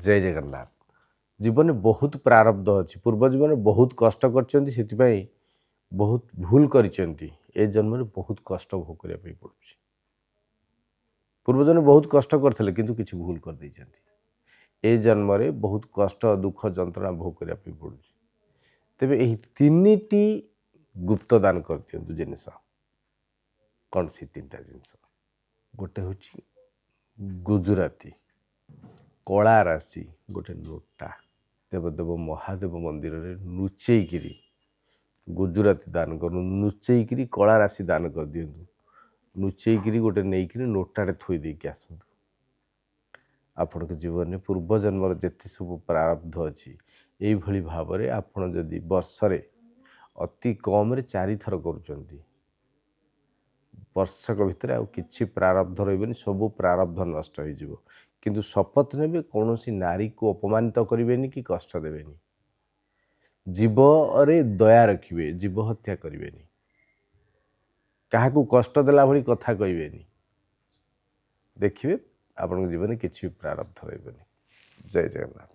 जय जगन्नाथ। जीवन में बहुत प्रारब्ध अच्छी पूर्व जीवन में बहुत कष्ट कर बहुत भूल कर जन्म में बहुत कष्ट भोग करने पड़ू। पूर्व जन्म बहुत कष्ट करते किंतु किसी भूल कर देते ए जन्म में बहुत कष्ट दुख जंत्रणा भोग करने पड़ू। तेबे यही तीन टी गुप्त दान कर दिंतु जिनस कौन सी तीन टा जिनस गोटे हूँ गुजराती कला राशि गोटे नोटा देवदेव महादेव मंदिर रे लुचेकरी गुजराती दान कर लुचेकरी कला राशि दान कर दिंतु लुचेकरी गोटे नहीं नोटाटे थोई देकी आसतु आपण के जीवन में पूर्व जन्म जिते सब प्रारब्ध अच्छी यही भाव में आपड़ जदि वर्षरे अति कम 4 थर करुँच वर्षक भितर आउ किछि प्रारब्ध रही सब प्रारब्ध नष्ट हो किंतु शपथ ने कौन नारी को अपमानित करें कि कष्ट देवेनि जीव रे दया रखिए जीव हत्या करें क्या कष्ट देला भली कथा कहबेनि देखिए आपण जीवन किसी प्रारब्ध रही। जय जगन्नाथ।